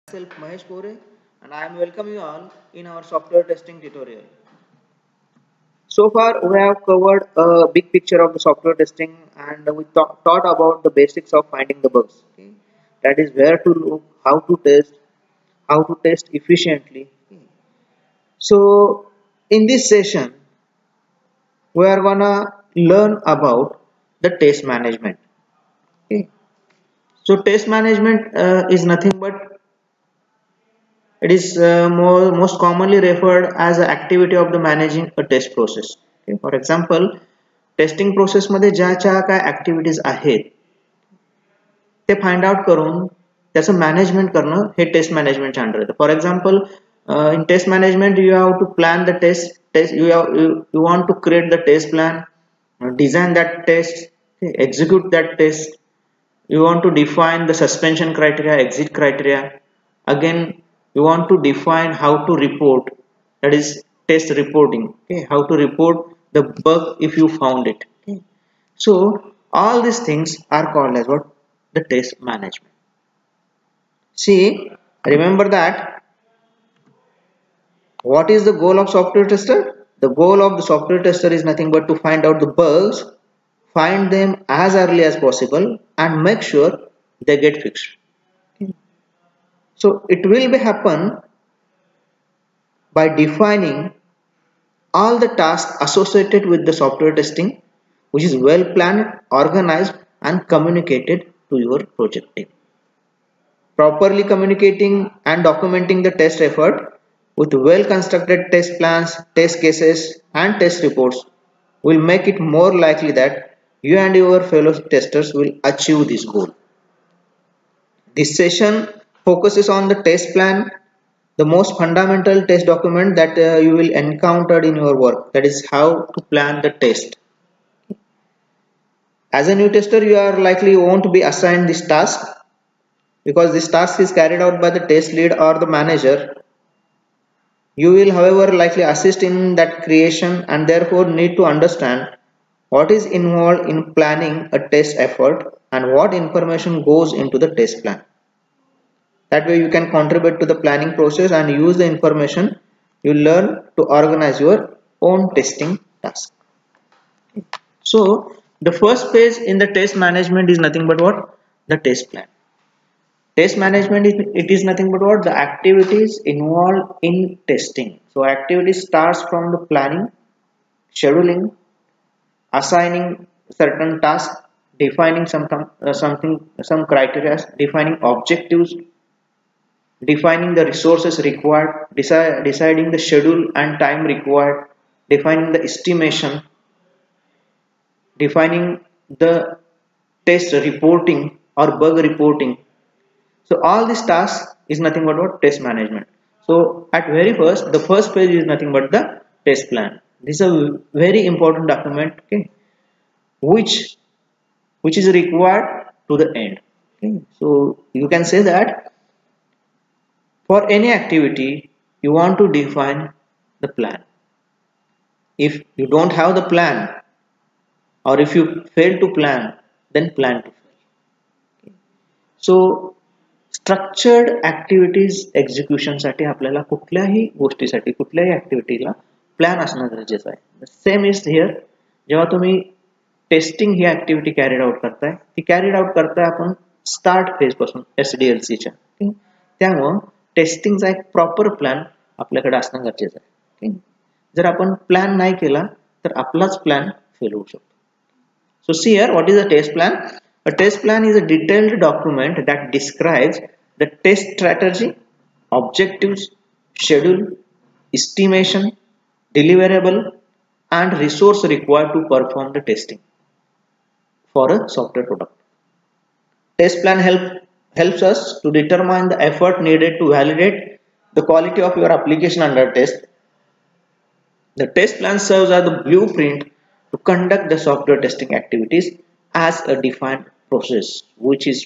Myself Mahesh Pore, and I am welcome you all in our software testing tutorial. So far we have covered a big picture of the software testing, and we taught about the basics of finding the bugs. Okay? That is where to look, how to test efficiently. Okay? So in this session we are gonna learn about the test management. Okay? So test management is nothing but it is most commonly referred as an activity of the managing a test process. Okay? For example, testing process मध्ये ज्या ज्या काय activities आहेत ते find out करून त्याचं management करणं हे टेस्ट मॅनेजमेंटच्या अंडर येतं. For example in test management you have to plan the test you want to create the test plan, design that test, execute that test. You want to define the suspension criteria, exit criteria. Again, you want to define how to report, that is test reporting. Okay, how to report the bug if you found it. Okay. So all these things are called as what? The test management. See, remember that what is the goal of software tester? The goal of the software tester is nothing but to find out the bugs, find them as early as possible, and make sure they get fixed. Okay. So it will be happen by defining all the tasks associated with the software testing, which is well planned, organized, and communicated to your project team. Properly communicating and documenting the test effort with well constructed test plans, test cases, and test reports will make it more likely that you and your fellow testers will achieve this goal. This session focuses on the test plan, the most fundamental test document that you will encounter in your work. That is how to plan the test. As a new tester, you are likely won't be assigned this task because this task is carried out by the test lead or the manager. You will, however, likely assist in that creation and therefore need to understand what is involved in planning a test effort and what information goes into the test plan. That way you can contribute to the planning process and use the information you learn to organize your own testing task. So the first phase in the test management is nothing but what? The test plan. Test management is nothing but what? The activities involved in testing. So activity starts from the planning, scheduling, assigning certain tasks, defining some criteria, defining objectives, defining the resources required, deciding the schedule and time required, defining the estimation, defining the test reporting or bug reporting. So all these tasks is nothing but what? Test management. So at very first, the first page is nothing but the test plan. This is a very important document, okay, which is required to the end. Okay. So you can say that for any activity, you want to define the plan. If you don't have the plan, or if you fail to plan, then plan to fail. Okay. So structured activities execution साठी आपल्याला कुठल्याही गोष्टीसाठी कुठल्याही ऍक्टिव्हिटीला plan असणं गरजेचं आहे. Same is here. जेव्हा तुम्ही टेस्टिंग ही ऍक्टिव्हिटी कॅरीड आउट करताय, ती कॅरीड आउट करताय आपण स्टार्ट फेज पासून SDLCच्या. त्यामुळं टेस्टिंगचा एक प्रॉपर प्लॅन आपल्याकडे असणं गरजेचं आहे. जर आपण प्लॅन नाही केला तर आपलाच प्लॅन फेल होऊ शकतो. So see here what is a test plan. A test plan is a detailed document that describes the test strategy, objectives, schedule, estimation, deliverable, and resource required to perform the testing for a software product. Test plan helps us to determine the effort needed to validate the quality of your application under test. The test plan serves as the blueprint to conduct the software testing activities as a defined process, which is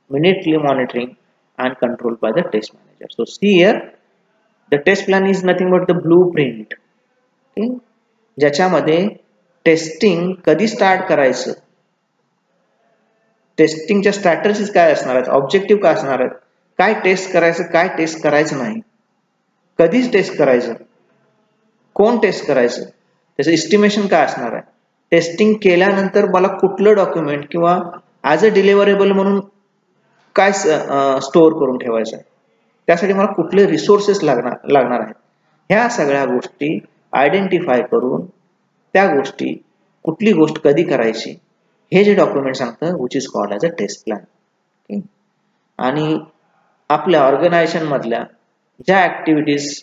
minutely monitoring and controlled by the test manager. So see here, the test plan is nothing but the blueprint. Okay? ज्याच्यामध्ये testing कधी start करायचं, टेस्टिंगच्या strategies काय असणार आहेत, objective काय असणार आहेत, काय टेस्ट करायचं, काय टेस्ट करायचं नाही, कधीच टेस्ट करायचं, कोण टेस्ट करायचं, त्याचं एस्टिमेशन काय असणार आहे, टेस्टिंग केल्यानंतर मला कुठलं डॉक्युमेंट किंवा ॲज अ डिलिव्हरेबल म्हणून काय स्टोअर करून ठेवायचं आहे, त्यासाठी मला कुठले रिसोर्सेस लागणार आहेत, ह्या सगळ्या गोष्टी आयडेंटिफाय करून त्या गोष्टी कुठली गोष्ट कधी करायची हे जे डॉक्युमेंट सांगतं which is called as a test plan. आणि आपल्या ऑर्गनायझेशन मधल्या ज्या ऍक्टिव्हिटीज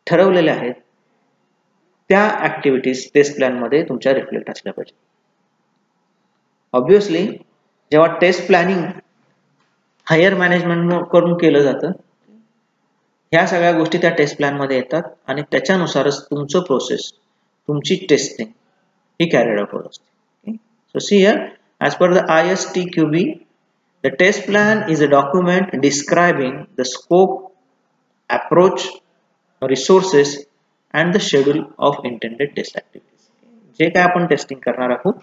ठरवलेल्या आहेत त्या ऍक्टिव्हिटीज टेस्ट प्लॅन मध्ये तुमच्या रिफ्लेक्ट असल्या पाहिजे. ऑब्विसली जेव्हा टेस्ट प्लॅनिंग हायर मॅनेजमेंट करून केलं जातं, ह्या सगळ्या गोष्टी त्या टेस्ट प्लॅन मध्ये येतात आणि त्याच्यानुसारच तुमचं प्रोसेस, तुमची टेस्टिंग ही कॅरिड आउट होत असते. So see here, as per the ISTQB, the test plan is a document describing the scope, approach, resources and the schedule of intended test activities. जे काय आपण testing करणार आहोत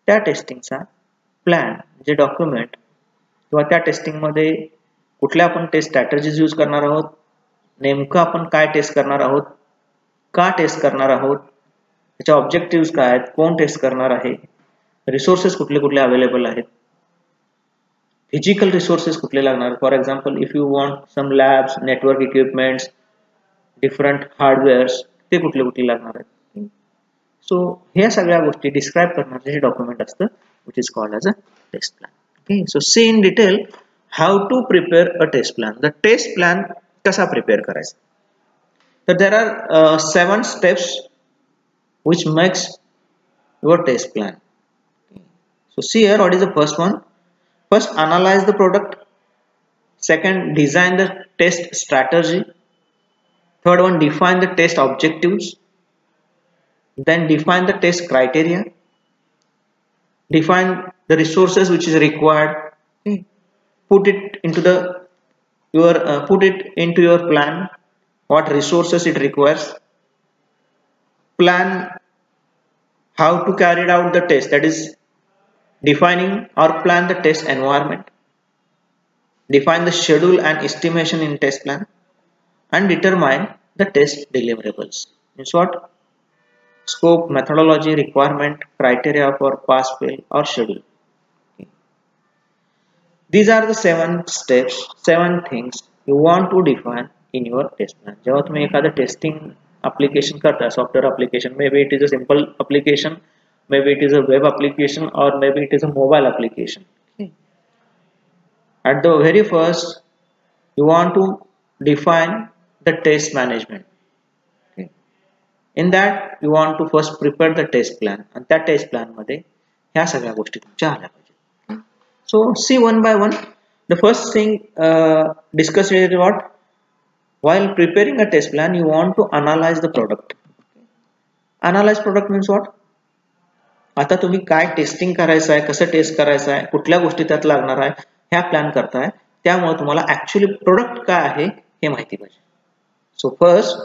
त्या टेस्टिंगचा प्लॅन, जे document किंवा त्या testing मध्ये कुठल्या आपण टेस्ट स्ट्रॅटेजीज यूज करणार आहोत, नेमकं आपण काय टेस्ट करणार आहोत, का टेस्ट करणार आहोत, त्याचे ऑब्जेक्टिव्ह काय आहेत, कोण टेस्ट करणार आहे, रिसोर्सेस कुठले कुठले अवेलेबल आहेत, फिजिकल रिसोर्सेस कुठले लागणार, for example if you want some labs, network equipments, different hardwares, ते कुठले कुठले लागणार आहेत. सो ह्या सगळ्या गोष्टी डिस्क्राईब करणारे जे डॉक्युमेंट असतं which is called as a test plan. Okay, so see in detail how to prepare a test plan. The test plan कसा प्रिपेअर करायचा, तर there are 7 steps which makes your test plan. So see here, what is the first one? First, analyze the product. Second, design the test strategy. Third one, define the test objectives. Then define the test criteria. Define the resources which is required. Put it into your plan. What resources it requires. Plan how to carry out the test, that is defining or plan the test environment. Define the schedule and estimation in test plan and determine the test deliverables. In short, scope, methodology, requirement, criteria for pass, fail or schedule. These are the 7 steps, 7 things you want to define in your test plan. जेव्हा तुम्ही एखादं testing application करता, software application, maybe it is a simple application, maybe it is a web application, or maybe it is a mobile application. Okay. At the very first, you want to define the test management. Okay. In that, you want to first prepare the test plan, and that test plan मध्ये ह्या सगळ्या गोष्टी तुमच्या आल्या पाहिजे. So see one by one. The first thing discussed is what? While preparing a test plan, you want to analyze the product. Analyze product means what? आता तुम्ही काय टेस्टिंग करायचं आहे, कसं टेस्ट करायचं आहे, कुठल्या गोष्टी त्यात लागणार आहे, ह्या प्लॅन करताय, त्यामुळे तुम्हाला ऍक्च्युअली प्रोडक्ट काय आहे हे माहिती पाहिजे. So first,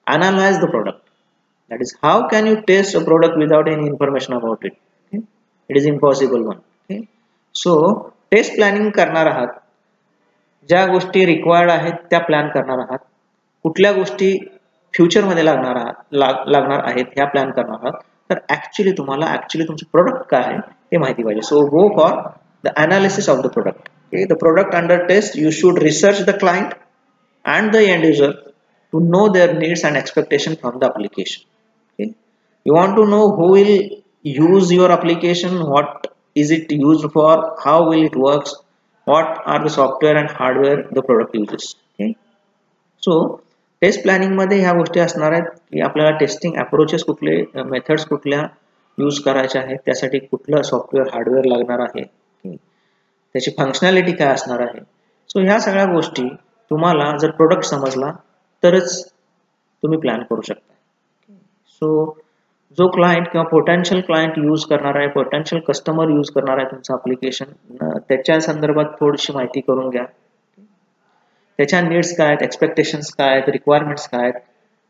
analyse the product. That is how can you test a product without any information about it. It is impossible one. So test planning करणार आहात, ज्या गोष्टी रिक्वायर्ड आहेत त्या प्लॅन करणार आहात, कुठल्या गोष्टी फ्युचरमध्ये लागणार आहेत ह्या प्लॅन करणार आहात, तर तुम्हाला तुमचं प्रोडक्ट काय आहे ते माहिती पाहिजे. So go for the analysis of the product. The product under test, you should research the client and the end user to know their needs and expectation from the application. Okay, you want to know who will use your application, what is it used for, how will it works, what are the software and hardware the product uses. Okay, so test planning मध्ये ह्या गोष्टी असणार आहेत की आपल्याला testing approaches कुठले, methods कुठल्या use करायच्या आहेत, त्यासाठी कुठलं सॉफ्टवेअर हार्डवेअर लागणार आहे, त्याची फंक्शनॅलिटी काय असणार आहे. सो ह्या सगळ्या गोष्टी तुम्हाला जर प्रोडक्ट समजला तरच तुम्ही प्लॅन करू शकता. सो जो क्लायंट किंवा पोटेन्शियल क्लायंट यूज करणार आहे, पोटेन्शियल कस्टमर यूज करणार आहे तुमचं ऍप्लिकेशन, त्याच्या संदर्भात थोडीशी माहिती करून घ्या. त्याच्या नीड्स काय आहेत, एक्सपेक्टेशन्स काय आहेत, रिक्वायरमेंट्स काय आहेत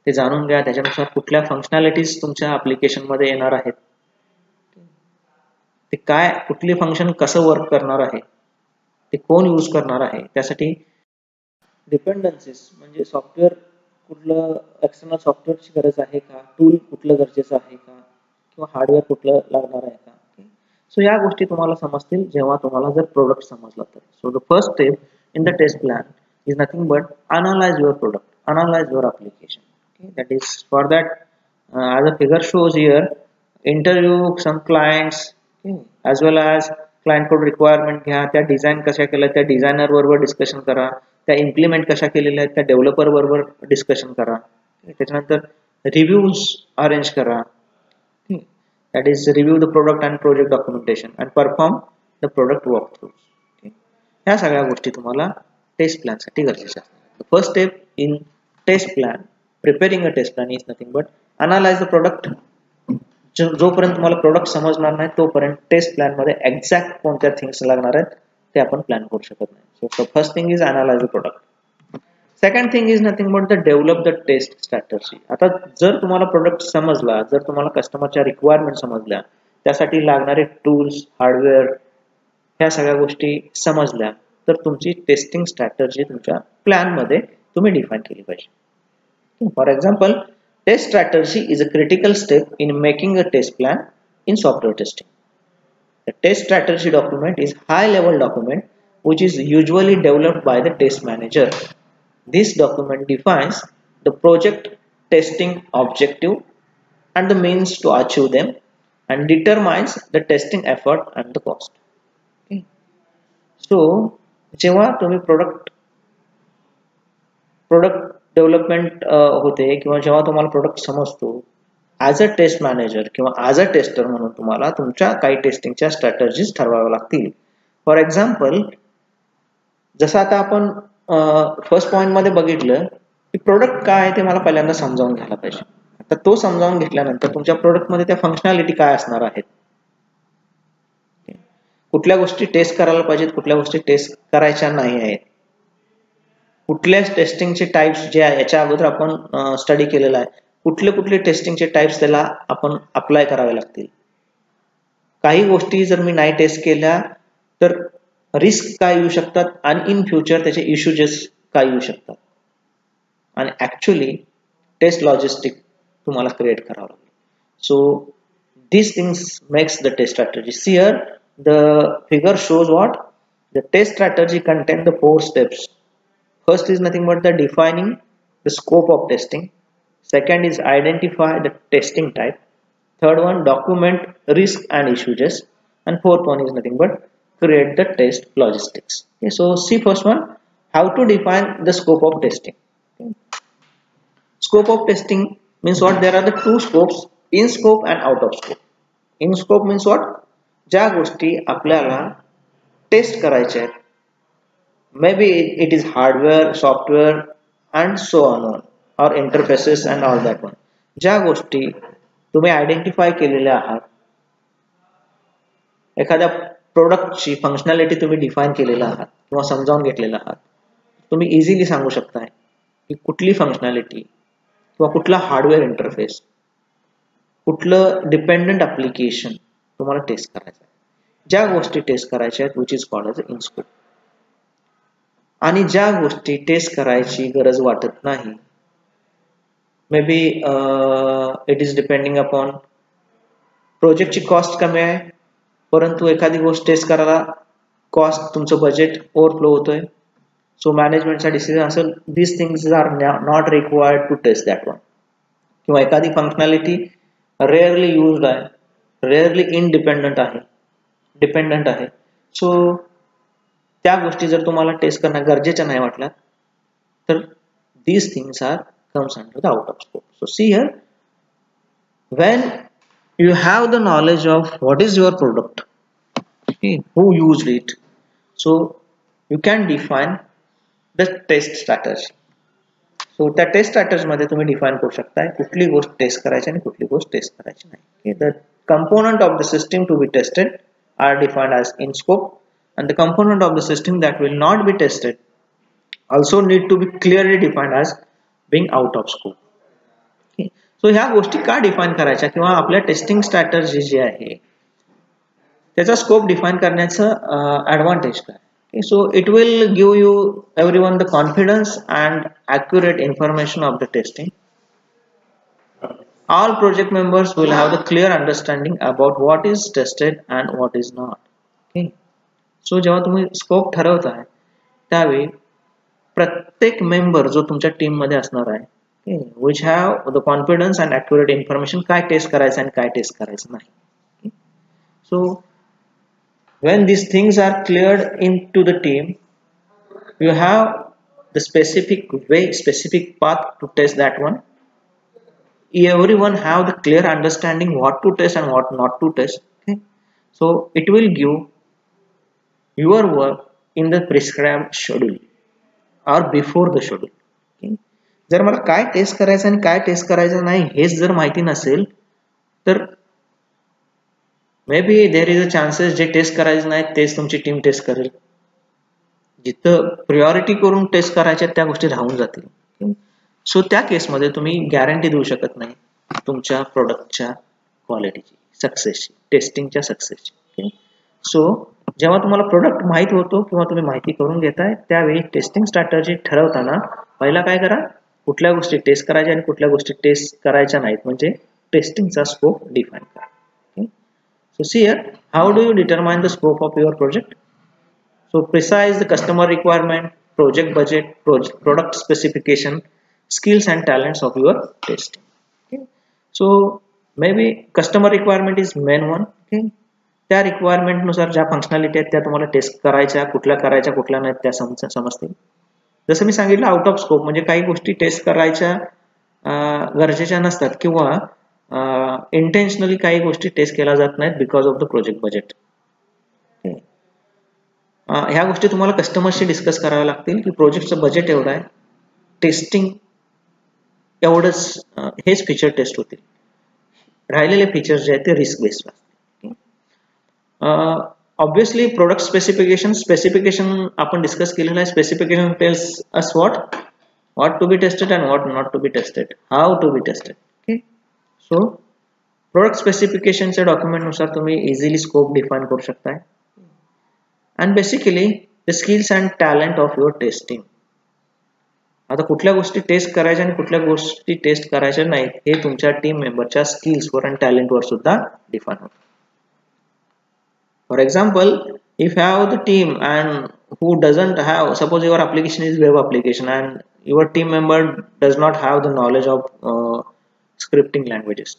ते जाणून घ्या. त्याच्यानुसार कुठल्या फंक्शनॅलिटीज तुमच्या ऍप्लिकेशन मध्ये येणार आहेत, ते काय, कुठली फंक्शन कसं वर्क करणार आहे ते कोण यूज करणार आहे, त्यासाठी डिपेंडन्सीज म्हणजे सॉफ्टवेअर कुठलं एक्सटर्नल सॉफ्टवेअरची गरज आहे का, टूल कुठलं गरजेचं आहे का, किंवा हार्डवेअर कुठलं लागणार आहे का. सो या गोष्टी तुम्हाला समजतील जेव्हा तुम्हाला जर प्रोडक्ट समजला तर. So the first step in the test plan is nothing but analyze your product, analyze your application. Okay, that is for that as a figure shows here, interview some clients, okay, as well as client code requirement घ्या, त्या design कशा केल्या त्या designer बरोबर discussion करा, त्या implement कशा केलेल्या आहेत त्या डेव्हलपर बरोबर डिस्कशन करा, त्याच्यानंतर रिव्ह्यूज अरेंज करा, that is review the product and project documentation and perform the product walkthroughs. Okay, ह्या सगळ्या गोष्टी तुम्हाला टेस्ट प्लॅन साठी गरजेचे असतात. First step in test plan, preparing a test plan is nothing but analyse the product. जोपर्यंत तुम्हाला product समजणार नाही तोपर्यंत टेस्ट प्लॅन मध्ये एक्झॅक्ट कोणत्या थिंग्स लागणार आहेत ते आपण प्लॅन करू शकत नाही. So first thing is analyse the product. Second thing is nothing but the develop the test strategy. आता जर तुम्हाला प्रोडक्ट समजला, जर तुम्हाला कस्टमरच्या रिक्वायरमेंट समजल्या, त्यासाठी लागणारे टूल्स, हार्डवेअर, ह्या सगळ्या गोष्टी समजल्या, तर तुमची टेस्टिंग स्ट्रॅटेजी तुमच्या प्लॅन मध्ये तुम्ही डिफाइन केली पाहिजे. For example, test strategy is a critical step in making a test plan in software testing. The test strategy document is high level document which is usually developed by the test manager. This document defines the project testing objective and the means to achieve them and determines the testing effort and the cost. Okay. So जेव्हा तुम्ही product development होते किंवा जेव्हा तुम्हाला product समजतो, as a test manager किंवा as a tester म्हणून तुम्हाला तुमच्या काही टेस्टिंगच्या स्ट्रॅटेजीज ठरवाव्या लागतील. फॉर एक्झाम्पल, जसं आता आपण फर्स्ट पॉईंट मध्ये बघितलं की प्रोडक्ट काय आहे ते मला पहिल्यांदा समजावून घ्यायला पाहिजे. आता तो समजावून घेतल्यानंतर तुमच्या प्रोडक्टमध्ये त्या फंक्शनॅलिटी काय असणार आहेत, कुठल्या गोष्टी टेस्ट करायला पाहिजेत, कुठल्या गोष्टी टेस्ट करायच्या नाही आहेत, कुठल्या टेस्टिंगचे टाइप्स जे आहे याच्या अगोदर आपण स्टडी केलेला आहे, कुठले टेस्टिंगचे टाइप्स त्याला आपण अप्लाय करावे लागतील. काही गोष्टी जर मी नाही टेस्ट केल्या तर रिस्क काय येऊ शकतात आणि इन फ्युचर त्याचे इश्यूज काय येऊ शकतात, आणि ऍक्च्युअली टेस्ट लॉजिस्टिक तुम्हाला क्रिएट करावं लागेल. सो these things makes the test strategy. Here the figure shows what the test strategy contain the 4 steps. First is nothing but the defining the scope of testing. Second is identify the testing type. Third one, document risk and issues. And fourth one is nothing but create the test logistics. Okay, so see first one, how to define the scope of testing. Okay. Scope of testing means what? There are the two scopes, in scope and out of scope. In scope means what? ज्या गोष्टी आपल्याला test करायच्या आहेत, may be it is hardware, software and so on और interfaces and all that one. ज्या गोष्टी तुम्ही identify केलेल्या आहात, एखाद्या प्रोडक्टची फंक्शनॅलिटी तुम्ही डिफाइन केलेला आहात किंवा समजावून घेतलेला आहात, तुम्ही इझिली सांगू शकताय की कुठली फंक्शनॅलिटी किंवा कुठला हार्डवेअर इंटरफेस, कुठलं डिपेंडंट ऍप्लिकेशन तुम्हाला टेस्ट करायचं आहे. ज्या गोष्टी टेस्ट करायच्या आहेत which is called as in scope. आणि ज्या गोष्टी टेस्ट करायची गरज वाटत नाही, may B it is depending upon प्रोजेक्टची कॉस्ट कमी आहे, परंतु एखादी गोष्ट टेस्ट करायला कॉस्ट तुमचं बजेट ओव्हरफ्लो होतोय, सो मॅनेजमेंटचा डिसिजन असेल this things are not required to test that one. किंवा एखादी फंक्शनॅलिटी रेअरली यूज्ड आहे, रेअरली इनडिपेंडंट आहे, डिपेंडंट आहे, सो त्या गोष्टी जर तुम्हाला टेस्ट करणं गरजेच्या नाही वाटल्या तर these things are comes under the out of scope. So see here, when you have the knowledge of what is your product, okay, who used it, so you can define the test strategy. So त्या test strategy मध्ये तुम्ही define करू शकता कुठली गोष्ट test करायची आणि कुठली गोष्ट टेस्ट करायची नाही. The component of the system to be tested are defined as in scope, and the component of the system that will not be tested also need to be clearly defined as being out of scope. Okay. So ह्या गोष्टी का define करायच्या किंवा आपल्या testing strategy जी आहे त्याचा scope define करण्याचं advantage काय. Okay, so it will give you everyone the confidence and accurate information of the testing. All project members will have the clear understanding about what is tested and what is not. Okay. सो जेव्हा तुम्ही scope ठरवताय त्यावेळी प्रत्येक member जो तुमच्या team मध्ये असणार आहे which have the confidence and accurate information काय टेस्ट करायचं आणि काय टेस्ट करायचं नाही. सो when these things are cleared into the team, you have the specific way, specific path to test that one. Everyone have the clear understanding what to test and what not to test. Okay, so it will give your work in the prescribed schedule or before the schedule. Okay, जर मला काय test करायचं आणि काय test करायचं नाही हेच जर माहिती नसेल तर may be there is a chances जे टेस्ट करायचे नाही तेच तुमची टीम टेस्ट करेल. जिथं प्रिऑरिटी करून टेस्ट करायच्या त्या गोष्टी राहून जातील. सो त्या केसमध्ये तुम्ही गॅरंटी देऊ शकत नाही तुमच्या प्रोडक्टच्या क्वालिटीची, सक्सेसची, टेस्टिंगच्या सक्सेसची. सो जेव्हा तुम्हाला प्रोडक्ट माहित होतो किंवा तुम्ही माहिती करून घेताय त्यावेळी टेस्टिंग स्ट्रॅटर्जी ठरवताना पहिला काय करा, कुठल्या गोष्टी टेस्ट करायच्या आणि कुठल्या गोष्टी टेस्ट करायच्या नाहीत म्हणजे टेस्टिंगचा स्कोप डिफाइन करा. So see here, how do you determine the scope of your project? So precise the customer requirement, project budget, product specification, skills and talents of your testing. Okay. So maybe customer requirement is main one. Okay. त्या requirement नुसार ज्या functionality आहेत त्या तुम्हाला test करायच्या, कुठल्या नाहीत त्या समजतील. जसं मी सांगितलं आउट ऑफ स्कोप म्हणजे काही गोष्टी टेस्ट करायच्या गरजेच्या नसतात किंवा इंटेन्शनली काही गोष्टी टेस्ट केल्या जात नाहीत because of the project budget. ह्या गोष्टी तुम्हाला कस्टमरशी डिस्कस कराव्या लागतील की प्रोजेक्टचं बजेट एवढं आहे, टेस्टिंग एवढंच, हेच फीचर टेस्ट होतील, राहिलेले फीचर्स जे आहेत ते रिस्क बेस्ड असतील. ऑब्विसली प्रोडक्ट स्पेसिफिकेशन आपण डिस्कस केलेलं आहे. Specification tells us what to be tested and what not to be tested, how to be tested. Okay. So product specification च्या डॉक्युमेंट नुसार तुम्ही इझिली स्कोप डिफाइन करू शकताय. and basically the skills and talent of your testing. आता कुठल्या गोष्टी test करायच्या आणि कुठल्या गोष्टी टेस्ट करायच्या नाहीत हे तुमच्या टीम मेंबरच्या स्किल्सवर आणि टॅलेंटवर सुद्धा डिफाइन होतं. For example, if you have the team and who doesn't have, suppose your application is web application and your team member does not have the knowledge of scripting languages,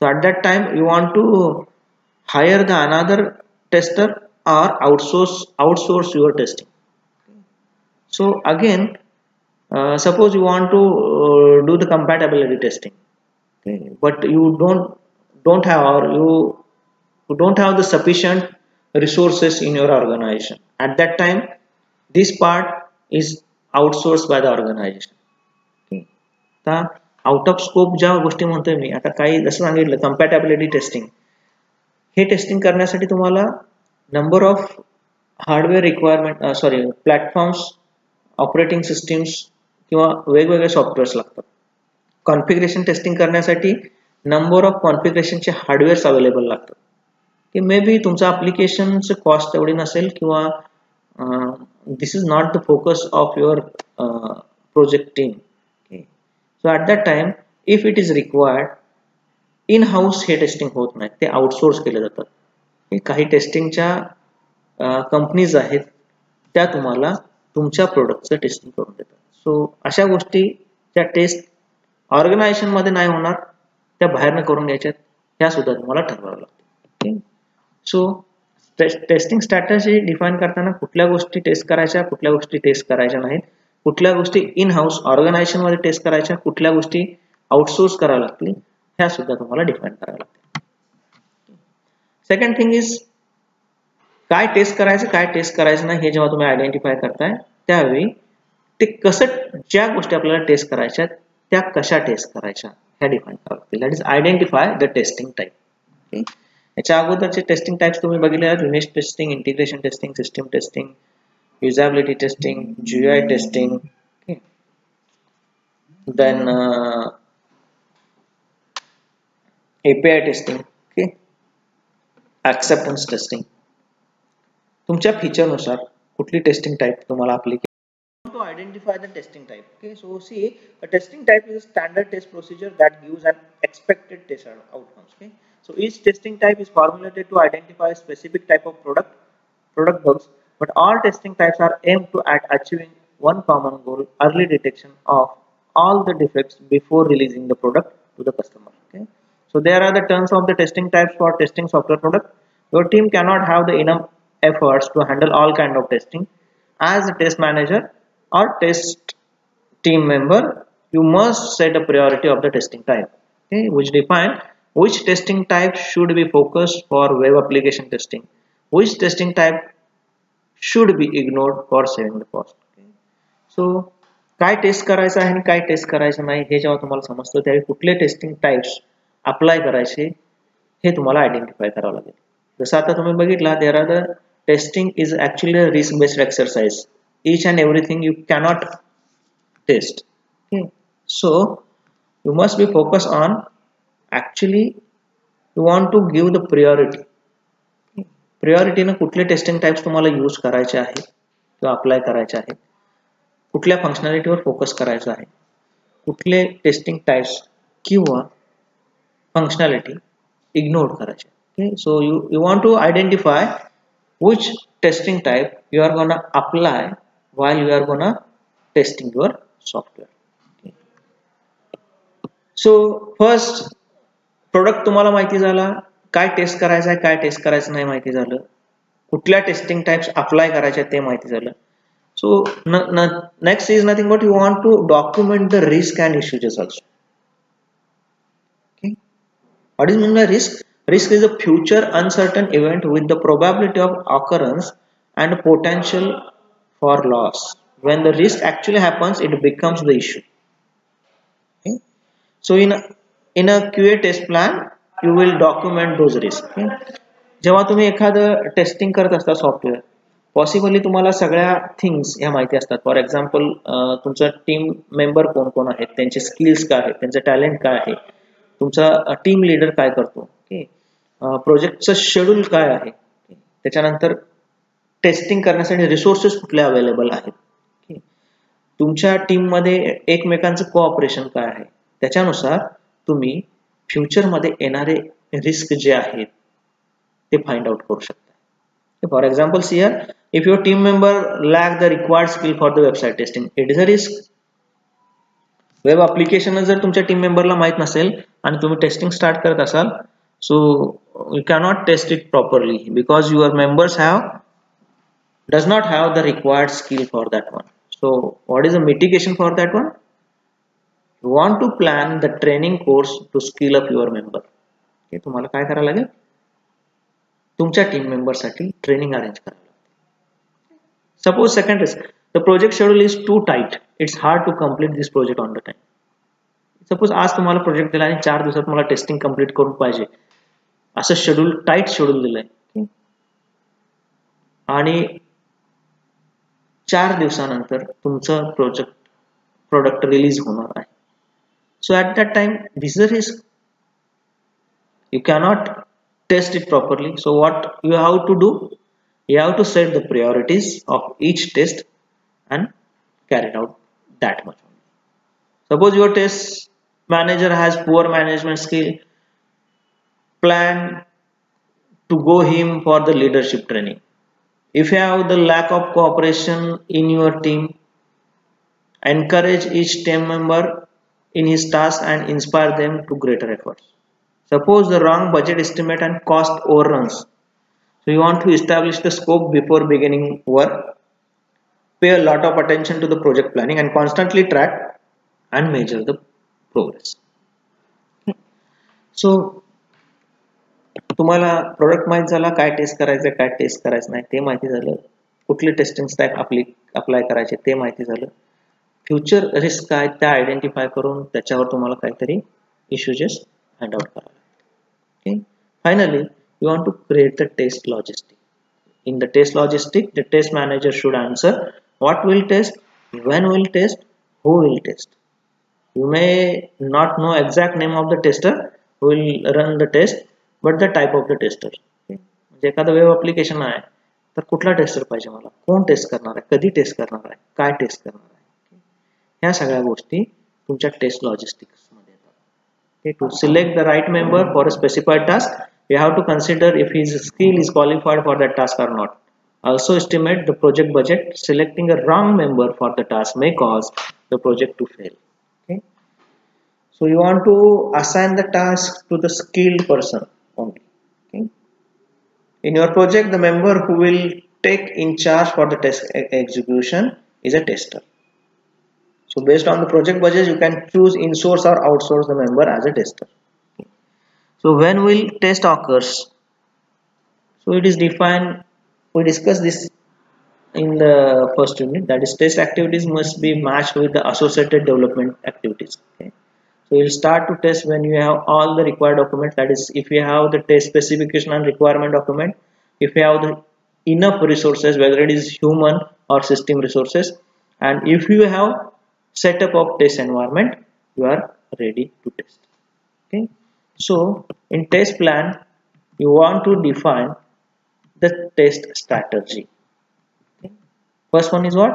so at that time you want to hire the another tester or outsource your testing. So again, suppose you want to do the compatibility testing, okay, but you don't have, or you don't have the sufficient resources in your organization. At that time this part is outsourced by the organization. Okay. आता out of scope ज्या गोष्टी म्हणतोय मी, आता काही जसं सांगितलं कंपॅटॅबिलिटी testing, हे testing करण्यासाठी तुम्हाला number of hardware requirement, platforms, operating systems किंवा वेगवेगळे सॉफ्टवेअर्स लागतात. कॉन्फिगरेशन टेस्टिंग करण्यासाठी नंबर ऑफ कॉन्फिगरेशनचे हार्डवेअर्स अवेलेबल लागतात की मे बी तुमचं ॲप्लिकेशनचं कॉस्ट तेवढी नसेल किंवा this is not the focus of your project team. Okay. So at that time if it is required, in house हे टेस्टिंग होत नाही, ते आउटसोर्स केले जातात. काही टेस्टिंगच्या कंपनीज आहेत त्या तुम्हाला तुमच्या प्रोडक्टचं टेस्टिंग करून देतात. सो अशा गोष्टी त्या टेस्ट ऑर्गनायझेशन मध्ये नाही होणार, त्या बाहेरनं करून घ्यायच्यात, ह्या सुद्धा तुम्हाला ठरवावं लागतं. सो टेस्टिंग स्ट्रॅटर्जी डिफाइन करताना कुठल्या गोष्टी टेस्ट करायच्या, कुठल्या गोष्टी टेस्ट करायच्या नाहीत, कुठल्या गोष्टी इन हाऊस ऑर्गनायझेशन मध्ये टेस्ट करायच्या, कुठल्या गोष्टी आउटसोर्स कराव्या लागतील, ह्या सुद्धा तुम्हाला डिफाइन कराव्या लागतील. सेकंड थिंग इज काय टेस्ट करायचं, काय टेस्ट करायचं नाही हे जेव्हा तुम्ही आयडेंटिफाय करताय त्यावेळी ते कसं, ज्या गोष्टी आपल्याला टेस्ट करायच्या त्या कशा टेस्ट करायच्या ह्या डिफाइन कराव्या लागतील. That is identify the testing type. याच्या अगोदरचे टेस्टिंग टाइप्स तुम्ही बघितले आहेत, unit testing, integration testing, system testing, usability testing, GUI testing, then API testing, acceptance testing. तुमच्या फीचरनुसार कुठली टेस्टिंग टाइप तुम्हाला application to identify the testing type. Okay, so see, a testing type is a standard test procedure that gives an expected test outcomes. Okay, so each testing type is formulated to identify a specific type of product bugs, but all testing types are aimed to at achieving one common goal: early detection of all the defects before releasing the product to the customer. Okay, so there are the terms of the testing types for testing software product. Your team cannot have the enough efforts to handle all kind of testing. As a test manager or test team member, you must set a priority of the testing type, okay, which define which testing type should be focused for web application testing, which testing type should be ignored for saving the cost. Okay. So काय test करायचं आहे आणि काय test करायचं नाही हे जेव्हा तुम्हाला समजतं त्यावेळी कुठले टेस्टिंग टाइप्स अप्लाय करायचे हे तुम्हाला आयडेंटिफाय करावं लागेल. जसं आता तुम्ही बघितला, there are the testing is actually a risk based exercise. Each and everything you cannot test. Okay, so you must be focused on actually you want to give the priority. Priority ना कुठले testing types तुम्हाला use करायचे आहेत किंवा apply करायचे आहेत, कुठल्या फंक्शनॅलिटीवर focus करायचा आहे, कुठले टेस्टिंग टाइप्स किंवा फंक्शनॅलिटी इग्नोर करायचे. Okay, so you want to identify which testing type you are gonna apply while you are gonna testing your software. Okay. So first product तुम्हाला माहिती झाला, काय टेस्ट करायचं आहे काय टेस्ट करायचं नाही माहिती झालं, कुठल्या टेस्टिंग टाइप्स अप्लाय करायचे ते माहिती झालं. So next is nothing but you want to document the risk and issues also. Okay, what is meant by risk? Risk is a future uncertain event with the probability of occurrence and potential for loss. When the risk actually happens, it becomes the issue. Okay? So in a QA test plan, you will document those risks. Okay? जेव्हा तुम्ही एखादं testing करत असता software, possibly तुम्हाला सगळ्या things ह्या माहिती असतात. फॉर एक्झाम्पल तुमचा टीम मेंबर कोण कोण आहेत, त्यांचे स्किल्स काय आहेत, त्यांचं टॅलेंट काय आहे, तुमचा टीम लीडर काय करतो, ओके, प्रोजेक्टचं शेड्यूल काय आहे, त्याच्यानंतर टेस्टिंग करण्यासाठी रिसोर्सेस कुठले अवेलेबल आहेत, तुमच्या टीम मध्ये एकमेकांचं कोऑपरेशन काय आहे, त्याच्यानुसार तुम्ही फ्युचरमध्ये येणारे रिस्क जे आहेत ते फाइंड आउट करू शकता. For example here, if your team member lack the required skill for the website testing, it is a risk. Web application जर तुमच्या टीम मेंबरला माहित नसेल आणि तुम्ही टेस्टिंग स्टार्ट करत असाल, so you cannot test it properly because your members does not have the required skill for that one. So what is the mitigation for that one? You want to plan the training course to skill up your member. Okay, तुम्हाला काय करायला लागेल, तुमच्या team member साठी training arrange करायला लागेल. Suppose second risk, the project schedule is too tight, it's hard to complete this project on the time. Suppose आज तुम्हाला प्रोजेक्ट दिला आणि 4 दिवसात मला टेस्टिंग कंप्लीट करून पाहिजे असं शेड्यूल, टाइट शेड्यूल दिलंय आणि 4 दिवसानंतर तुमचं प्रोडक्ट रिलीज होणार आहे. So at that time this is a risk, you cannot test it properly. So what you have to do, you have to set the priorities of each test and carry out that much. Suppose your test manager has poor management skill, plan to go him for the leadership training. If you have the lack of cooperation in your team, encourage each team member in his task and inspire them to greater efforts. Suppose the wrong budget estimate and cost overruns, so you want to establish the scope before beginning work, pay a lot of attention to the project planning and constantly track and measure the progress. So तुम्हाला product माहित झाला, काय test करायचं काय test करायचं नाही ते माहिती झालं, कुठले टेस्टिंग टाइप अप्लाय करायचे ते माहिती झालं, फ्युचर रिस्क काय त्या आयडेंटिफाय करून त्याच्यावर तुम्हाला काहीतरी इश्यूज फाइंड आउट करावे. Okay, finally you want to create the test logistic. In the test logistic, the test manager should answer what will test, when will test, who will test. You may not know exact name of the tester who will run the test, but the type of the tester. म्हणजे एखादं web application आहे तर कुठला tester पाहिजे मला, कोण test करणार आहे, कधी टेस्ट करणार आहे, काय टेस्ट करणार आहे, ह्या सगळ्या गोष्टी तुमच्या टेस्ट लॉजिस्टिक्स मध्ये येतात. To select the right member for a specified task you have to consider if his skill is qualified for that task or not. Also estimate the project budget. Selecting a wrong member for the task may cause the project to fail. Okay, so you want to assign the task to the skilled person only. Okay, in your project the member who will take in charge for the test execution is a tester. So based on the project budget you can choose in-source or outsource the member as a tester. So when will test occurs? So it is defined, we discussed this in the first unit, that is test activities must be matched with the associated development activities. Okay, so you'll start to test when you have all the required documents, that is if you have the test specification and requirement document, if you have the enough resources, whether it is human or system resources, and if you have setup of test environment, you are ready to test. Okay, so in test plan you want to define the test strategy. Okay. First one is what?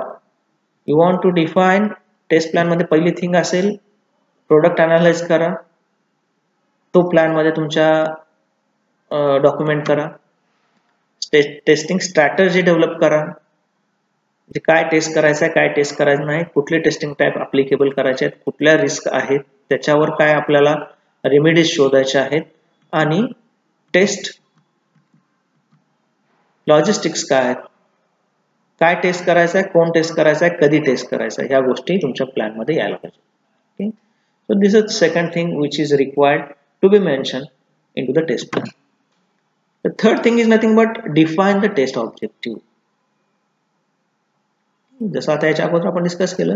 You want to define test plan मध्ये पहिली thing असेल product analyse करा, तो plan मध्ये तुमच्या document करा. Testing strategy develop करा, म्हणजे काय टेस्ट करायचं आहे, काय टेस्ट करायचं नाही, कुठले टेस्टिंग टाइप अप्लिकेबल करायचे आहेत, कुठल्या रिस्क आहेत, त्याच्यावर काय आपल्याला रेमेडीज शोधायचे आहेत, आणि टेस्ट लॉजिस्टिक्स काय आहेत, काय टेस्ट करायचं आहे, कोण टेस्ट करायचं आहे, कधी टेस्ट करायचं आहे, ह्या गोष्टी तुमच्या प्लॅन मध्ये यायला पाहिजे. Okay, so this is second thing which is required to be mention in to the test plan. The third thing is nothing but define the test objective. जसं आता याच्या अगोदर आपण डिस्कस केलं,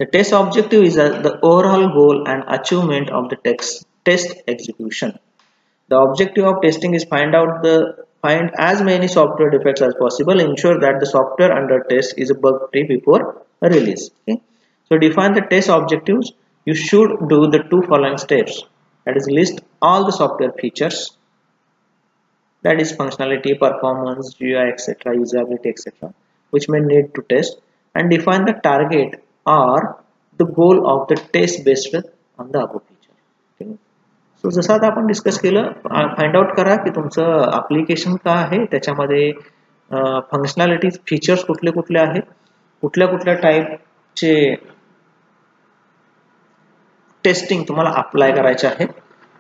the test objective is the overall goal and achievement of the test execution. The objective of testing is find as many software defects as possible, ensure that the software under test is bug free before release. Okay, so define the test objectives. You should do the two following steps, that is list all the software features, that is functionality, performance, GUI, etc., usability, etc., which may need to test, and define the target or the goal of the test based on the above feature. Okay. So जसं आता आपण discuss केलं, find out करा की तुमचं application काय आहे, त्याच्यामध्ये फंक्शनॅलिटी फीचर्स कुठले कुठले आहेत, कुठल्या कुठल्या टाईपचे टेस्टिंग तुम्हाला अप्लाय करायचे आहे,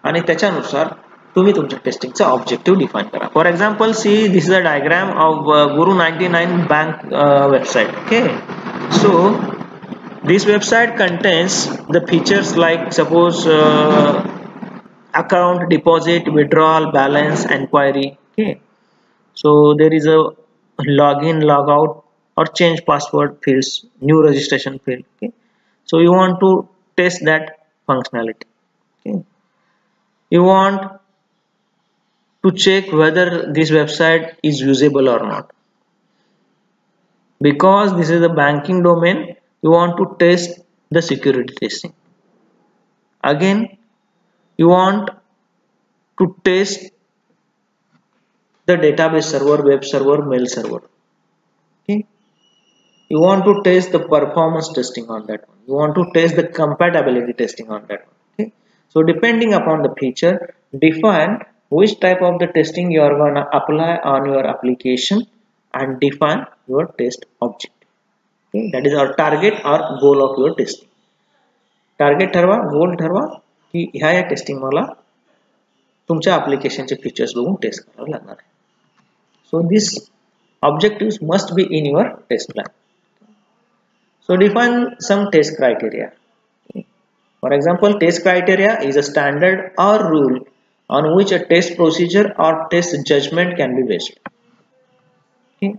आणि त्याच्यानुसार तुम्ही तुमच्या टेस्टिंगचा ऑब्जेक्टिव्ह डिफाइन करा. For example see this is a diagram of Guru99 bank website. Okay, so this website contains the features like suppose account, deposit, withdrawal, balance, enquiry. Okay, so there is a login, logout or change password fields, new registration field. Okay, so you want to test that functionality. Okay, you want to check whether this website is usable or not. Because this is a banking domain, you want to test the security testing. Again, you want to test the database server, web server, mail server. Okay, you want to test the performance testing on that one. You want to test the compatibility testing on that one. Okay, so depending upon the feature, define which type of the testing you are going to apply on your application and define your test objective. Okay, that is our target or goal of your testing. Target ठरवा, goal ठरवा की ह्या या testing मला तुमच्या ऍप्लिकेशनचे features बघून test करावे लागणार आहे. So these objectives must be in your test plan. So define some test criteria. Okay. For example, test criteria is a standard or rule on which a test procedure or test judgment can be based. Okay.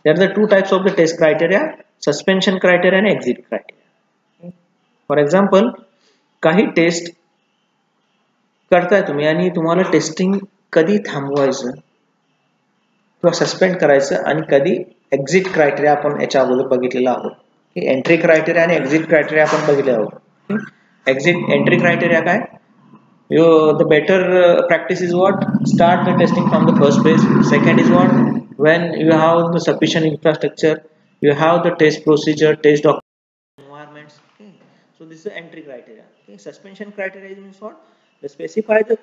There are the two types of the test criteria, suspension criteria and exit criteria. Okay. For example, काही test करताय तुम्ही आणि तुम्हाला testing कधी थांबवायचं किंवा suspend करायचं आणि कधी एक्झिट क्रायटेरिया आपण याच्या अगोदर बघितलेला आहोत. एंट्री क्रायटेरिया आणि एक्झिट क्रायटेरिया आपण बघितले आहोत. एक्झिट एंट्री क्रायटेरिया काय, The better practice is what? Start the testing from the first phase. Second is what? When you have the sufficient infrastructure, you have the test procedure, test document environments. Okay. So this is the entry criteria. Okay. Suspension criteria means what? They specify the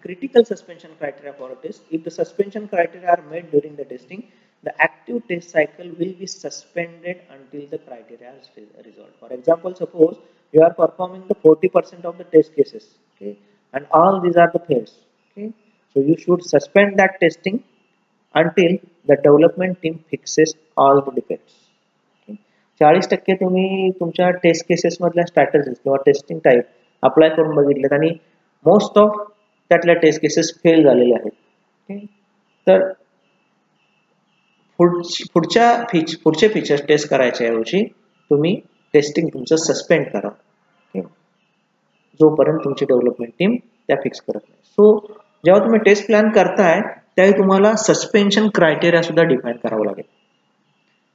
critical suspension criteria for a test. If the suspension criteria are met during the testing, the active test cycle will be suspended until the criteria is resolved. For example, suppose you are performing the 40% of the test cases, okay, and all these are the fails. Okay, so you should suspend that testing until the development team fixes all the defects. 40% तुम्ही तुमच्या test cases मधल्या strategies किंवा testing type apply करून बघितलेत आणि most of त्यातल्या test cases fail झालेले आहेत. तर पुढचे फीचर्स टेस्ट करायच्या ऐवजी तुम्ही टेस्टिंग तुमचं सस्पेंड करा जोपर्यंत तुमची डेव्हलपमेंट टीम त्या फिक्स करत नाही. सो जेव्हा तुम्ही टेस्ट प्लॅन करताय त्यावेळी तुम्हाला सस्पेन्शन क्रायटेरिया सुद्धा डिफाईन करावं लागेल,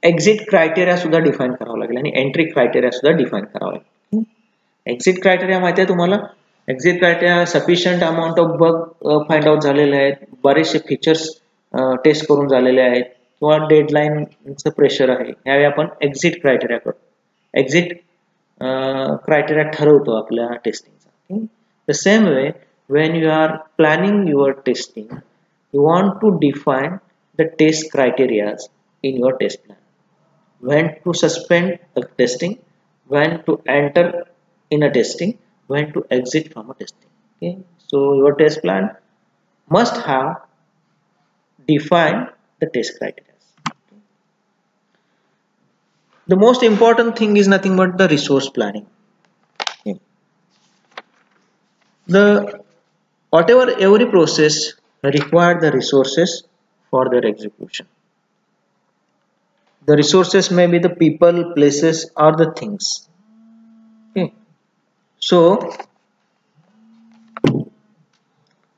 एक्झिट क्रायटेरिया सुद्धा डिफाईन करावं लागेल आणि एंट्री क्रायटेरिया सुद्धा डिफाईन करावं लागेल. एक्झिट क्रायटेरिया माहिती आहे तुम्हाला? Exit criteria sufficient amount of bug find out झालेले आहेत, बरेचसे फीचर्स टेस्ट करून झालेले आहेत किंवा डेडलाईनचं प्रेशर आहे, यावेळी आपण एक्झिट क्रायटेरिया करतो, एक्झिट क्रायटेरिया ठरवतो आपल्या टेस्टिंगचा. The same way when you are planning your testing, you want to define the test criteria in your test plan. When to suspend the testing, when to enter in a testing, when to exit from a testing. Okay, so your test plan must have defined the test criteria. The most important thing is nothing but the resource planning. Okay. Every process require the resources for their execution. The resources may be the people, places, or the things. Okay. So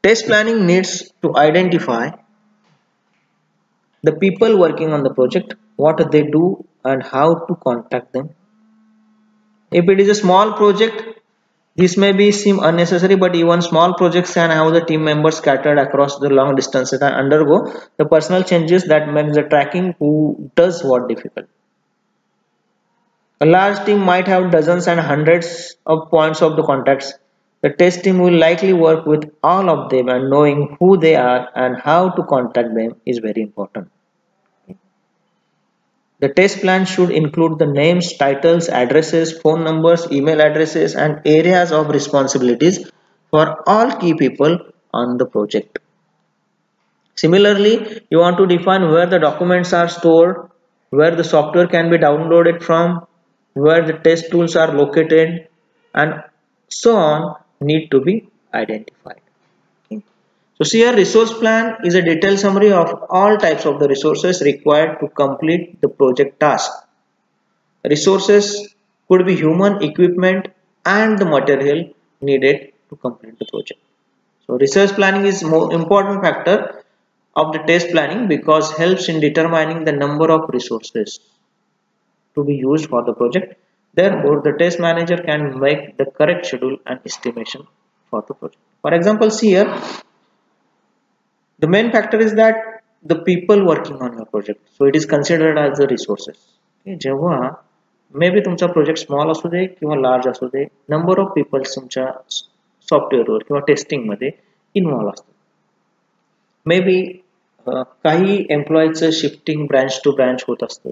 test planning needs to identify the people working on the project, what they do and how to contact them. If it is a small project, this may seem unnecessary, but even small projects can have the team members scattered across the long distances and undergo the personal changes that make the tracking who does what difficult. A large team might have dozens and hundreds of points of the contacts. The test team will likely work with all of them, and knowing who they are and how to contact them is very important. The test plan should include the names, titles, addresses, phone numbers, email addresses, and areas of responsibilities for all key people on the project. Similarly, you want to define where the documents are stored, where the software can be downloaded from, where the test tools are located, and so on need to be identified. So see, a resource plan is a detailed summary of all types of the resources required to complete the project task. Resources could be human, equipment, and the material needed to complete the project. So resource planning is more important factor of the test planning because helps in determining the number of resources to be used for the project. Therefore, the test manager can make the correct schedule and estimation for the project. For example, see here, the main factor is that the people working on your project, so it is considered as the resources. जेव्हा may be तुमचा project small असू दे किंवा large असू दे, number of peoples तुमच्या सॉफ्टवेअरवर किंवा testing मध्ये involve असतात. May be काही एम्प्लॉईचं शिफ्टिंग ब्रांच टू ब्रांच होत असतं,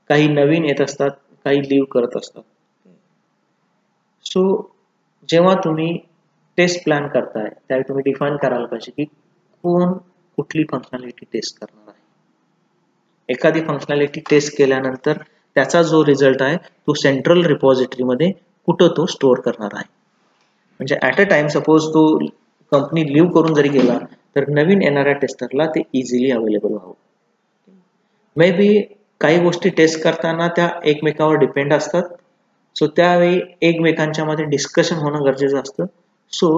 काही नवीन येत असतात, काही लिव्ह करत असतात. सो जेव्हा तुम्ही टेस्ट प्लॅन करताय त्यावेळी तुम्ही डिफाईन करायला पाहिजे की कोण कुठली फंक्शनॅलिटी टेस्ट करणार आहे. एखादी फंक्शनॅलिटी टेस्ट केल्यानंतर त्याचा जो रिझल्ट आहे तो सेंट्रल रिपॉझिटरी मध्ये कुठं तो स्टोअर करणार आहे. म्हणजे ऍट अ टाइम सपोज तो कंपनी लिव्ह करून जरी गेला तर नवीन येणाऱ्या टेस्टरला ते इझिली अवेलेबल व्हावं. मे बी काही गोष्टी टेस्ट करताना त्या एकमेकावर डिपेंड असतात, सो त्यावेळी एकमेकांच्या मध्ये डिस्कशन होणं गरजेचं असतं. सो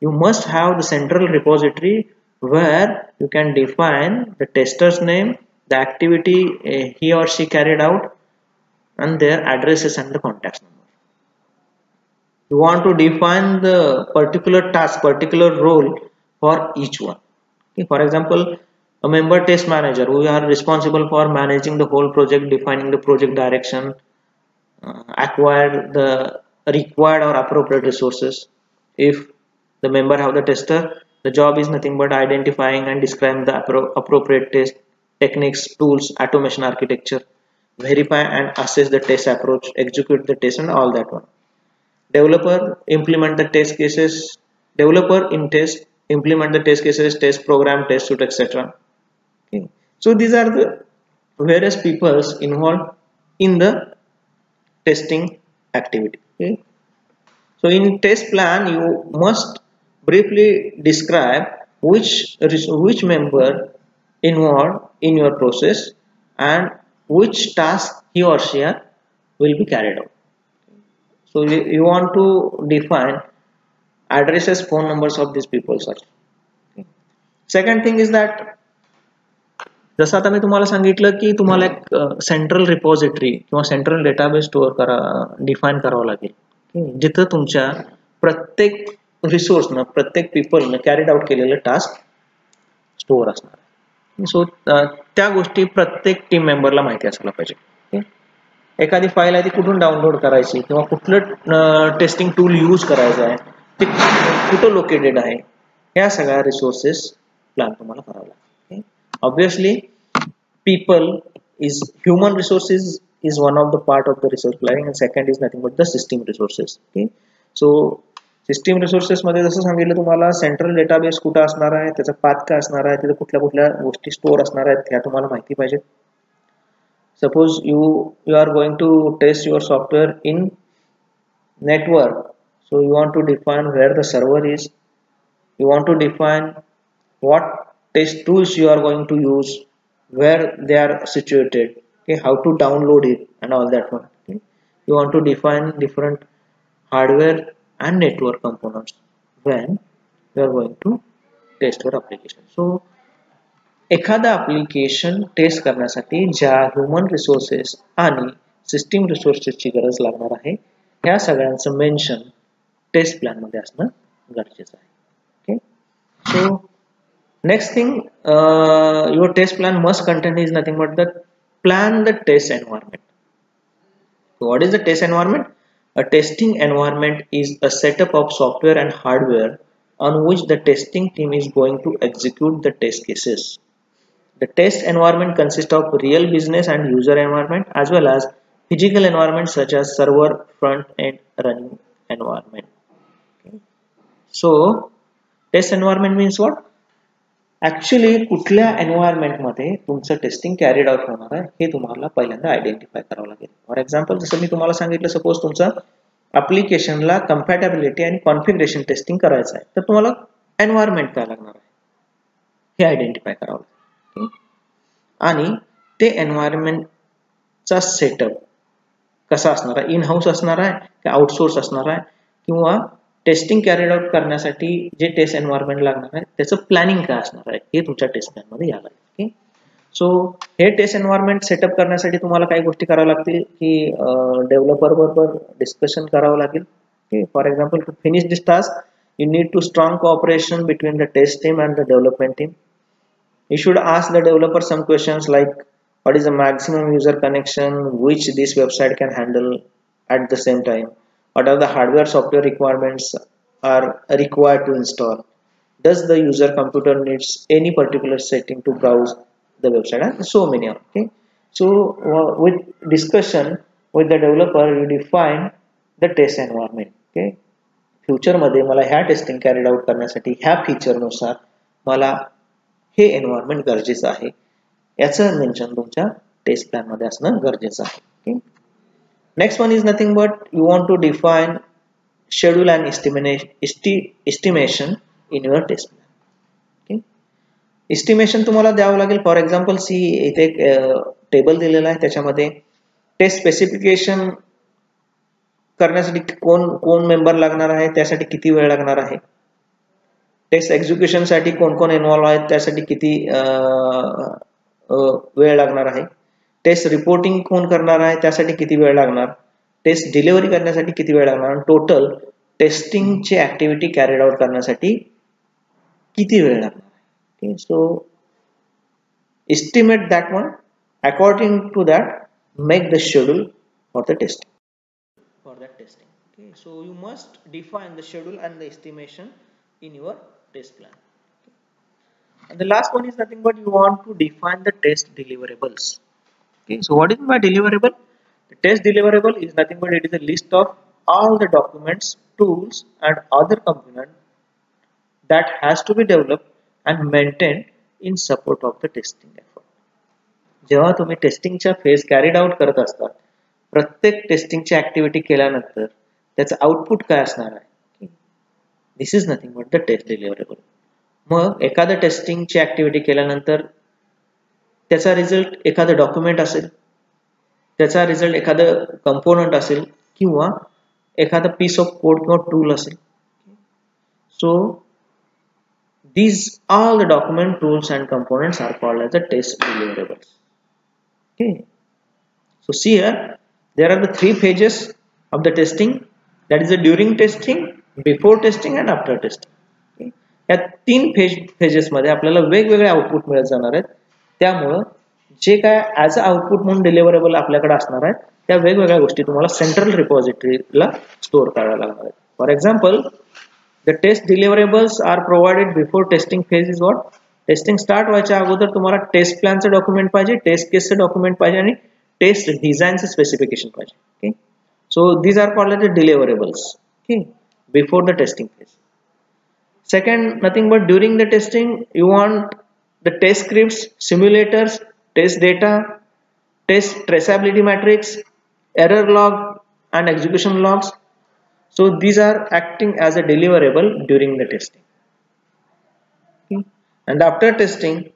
you must have the central repository where you can define the tester's name, the activity he or she carried out, and their addresses and the contact number. You want to define the particular task, particular role for each one. Okay, for example, a member test manager, we are responsible for managing the whole project, defining the project direction, acquire the required or appropriate resources. If the member have the tester, the job is nothing but identifying and describing the appropriate test techniques, tools, automation architecture, verify and assess the test approach, execute the test, and all that one. Developer implement the test cases. Developer in test implement the test cases, test program, test suite, etc. Okay. So these are the various peoples involved in the testing activity. Okay. So in test plan, you must briefly describe which member involved in your process and which task he or she will be carried out. So you want to define addresses, phone numbers of these people. Okay. Second thing is that जसं आता मी तुम्हाला सांगितलं की तुम्हाला एक central repository किंवा central database define करावं लागेल जिथं तुमच्या प्रत्येक रिसोर्सनं प्रत्येक पीपलनं कॅरीड आउट केलेलं टास्क स्टोअर असणार आहे. सो त्या गोष्टी प्रत्येक टीम मेंबरला माहिती असायला पाहिजे. एखादी फाईल आहे ती कुठून डाउनलोड करायची किंवा कुठलं टेस्टिंग टूल यूज करायचं आहे ते कुठं लोकेटेड आहे ह्या सगळ्या रिसोर्सेस प्लॅन तुम्हाला करावं लागेल. Obviously, people is human resources is one of the part of the resource planning, and second is nothing but the system resources. Okay, so system resources मध्ये जसं सांगितलं तुम्हाला सेंट्रल डेटाबेस कुठं असणार आहे, त्याचा पाथ काय असणार आहे, तिथे कुठल्या कुठल्या गोष्टी स्टोअर असणार आहेत ह्या तुम्हाला माहिती पाहिजे. Suppose you are going to test your software in network, so you want to define where the server is, you want to define what test tools you are going to use, where they are situated, okay, how to download it and all that one. Okay. You want to define different hardware and network components when you are going to test your application. So एखादा application test करण्यासाठी ज्या human resources आणि system रिसोर्सेसची गरज लागणार आहे ह्या सगळ्यांचं मेन्शन टेस्ट प्लॅन मध्ये असणं गरजेचं आहे. Okay, so next thing your test plan must contain is nothing but the plan the test environment. So what is the test environment? A testing environment is a setup of software and hardware on which the testing team is going to execute the test cases. The test environment consists of real business and user environment as well as physical environment such as server, front end, running environment. Okay. So test environment means what? Actually कुठल्या environment मध्ये तुमचं testing carried out होणार आहे हे तुम्हाला पहिल्यांदा identify करावं लागेल. For example जसं मी तुम्हाला सांगितलं, सपोज तुमचा ऍप्लिकेशनला कम्पॅटेबिलिटी आणि कॉन्फिगरेशन टेस्टिंग करायचं आहे तर तुम्हाला एन्व्हायरमेंट काय लागणार आहे हे आयडेंटिफाय करावं लागेल. आणि ते एन्व्हायरमेंटचा सेटअप कसा असणार आहे, इन हाऊस असणार आहे की आउटसोर्स असणार आहे किंवा टेस्टिंग कॅरीड आउट करण्यासाठी जे टेस्ट एन्व्हायरमेंट लागणार आहे त्याचं प्लॅनिंग काय असणार आहे हे तुमच्या टेस्ट प्लॅन मध्ये यायला लागेल. सो हे टेस्ट एन्व्हायरमेंट सेटअप करण्यासाठी तुम्हाला काही गोष्टी कराव्या लागतील की डेव्हलपर बरोबर डिस्कशन करावं लागेल. For example to finish this task you need to strong cooperation between the test team and the development team. You should ask the developer some questions like what is the maximum user connection which this website can handle at the same time, what are the hardware software requirements are required to install, does the user computer needs any particular setting to browse the website, and so many. Okay, so with discussion with the developer you define the test environment. Okay, future मध्ये मला ह्या testing carried out करण्यासाठी ह्या feature नुसार मला हे environment गरजेचं आहे याचं मेन्शन तुमच्या टेस्ट प्लॅन मध्ये असणं गरजेचं आहे. Next one is nothing but you want to define schedule and estimation in your test plan. Estimation तुम्हाला द्यावं लागेल. फॉर एक्झाम्पल सी इथे एक टेबल दिलेला आहे त्याच्यामध्ये टेस्ट स्पेसिफिकेशन करण्यासाठी कोण मेंबर लागणार आहे, त्यासाठी किती वेळ लागणार आहे, टेस्ट एक्झिक्युशन साठी कोण कोण इन्व्हॉल्व आहेत त्यासाठी किती वेळ लागणार आहे, टेस्ट रिपोर्टिंग कोण करणार आहे त्यासाठी किती वेळ लागणार, टेस्ट डिलिव्हरी करण्यासाठी किती वेळ लागणार, टोटल टेस्टिंगची ऍक्टिव्हिटी कॅरीड आउट करण्यासाठी किती वेळ लागणार आहे. Okay, so estimate that one. According to that, make the schedule for the testing. Okay, so you must define the schedule and the estimation in your test plan. Okay. And the last one is nothing but you want to define the test deliverables. Okay, so what is my deliverable? The test deliverable is nothing but it is a list of all the documents, tools, and other components that has to be developed and maintained in support of the testing effort. जेव्हा तुम्ही टेस्टिंगच्या phase carried out करत असता, प्रत्येक टेस्टिंगची activity केल्यानंतर त्याचं output काय असणार आहे, this is nothing but the test deliverable. मग एखादं टेस्टिंगची ऍक्टिव्हिटी केल्यानंतर त्याचा रिझल्ट एखादं डॉक्युमेंट असेल, त्याचा रिझल्ट एखादं कंपोनंट असेल किंवा एखादा पीस ऑफ कोड किंवा टूल असेल. सो these all the document, tools and components are called as the test deliverables. Okay, so see here there are the 3 phases of the testing, that is the during testing, before testing and after testing. Okay, या 3 phases मध्ये आपल्याला वेगवेगळे output मिळत जाणार आहेत. त्यामुळे जे काय as a output म्हणून डिलिव्हरेबल आपल्याकडे असणार आहे त्या वेगवेगळ्या गोष्टी तुम्हाला सेंट्रल रिपॉझिटरीला स्टोअर करायला लागणार आहेत. For example, the test deliverables are provided before testing phase is what? Testing start व्हायच्या अगोदर तुम्हाला टेस्ट प्लॅनचं डॉक्युमेंट पाहिजे, टेस्ट केसचं डॉक्युमेंट पाहिजे आणि टेस्ट डिझाईनचं स्पेसिफिकेशन पाहिजे. Okay, so these are called the deliverables. Okay, before the testing phase. Second, nothing but during the testing you want the test scripts, simulators, test data, test traceability matrix, error log and execution logs. So these are acting as a deliverable during the testing. Okay. And after testing,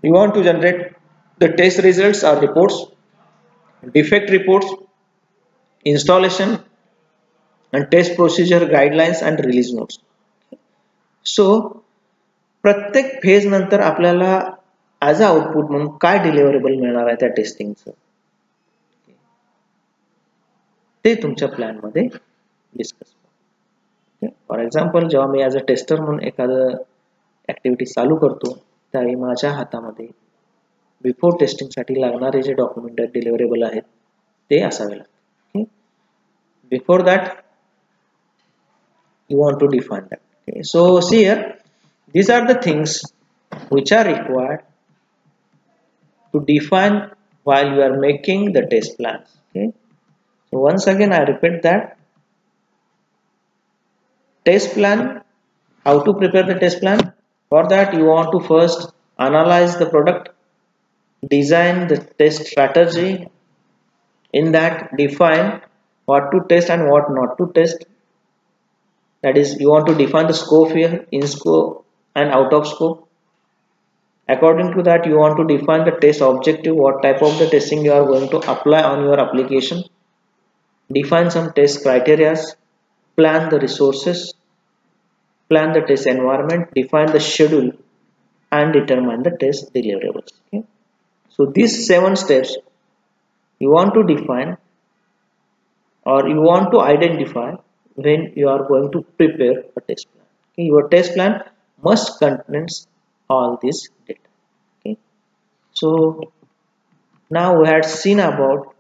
you want to generate the test results or reports, defect reports, installation, and test procedure guidelines and release notes. So प्रत्येक phase नंतर आपल्याला as a output म्हणून काय deliverable मिळणार आहे त्या टेस्टिंगचं, ते तुमच्या प्लॅन मध्ये डिस्कस. फॉर एक्झाम्पल, जेव्हा मी ॲज अ टेस्टर म्हणून एखादं ऍक्टिव्हिटी चालू करतो त्यावेळी माझ्या हातामध्ये बिफोर टेस्टिंगसाठी लागणारे जे डॉक्युमेंट डिलिव्हरेबल आहेत ते असावे लागतात. Before that you want to define that. Okay, so see here, these are the things which are required to define while you are making the test plans. Okay, so once again I repeat that test plan, how to prepare the test plan. For that you want to first analyze the product, design the test strategy, in that define what to test and what not to test. That is, you want to define the scope here, in scope and out of scope. According to that, you want to define the test objective, what type of the testing you are going to apply on your application. Define some test criteria, plan the resources, plan the test environment, define the schedule, and determine the test deliverables. Okay? So these 7 steps you want to define or you want to identify when you are going to prepare a test plan. Okay, your test plan must contain all this data. Okay, so now we had seen about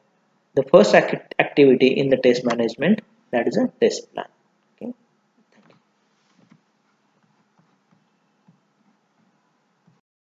the first activity in the test management, that is a test plan.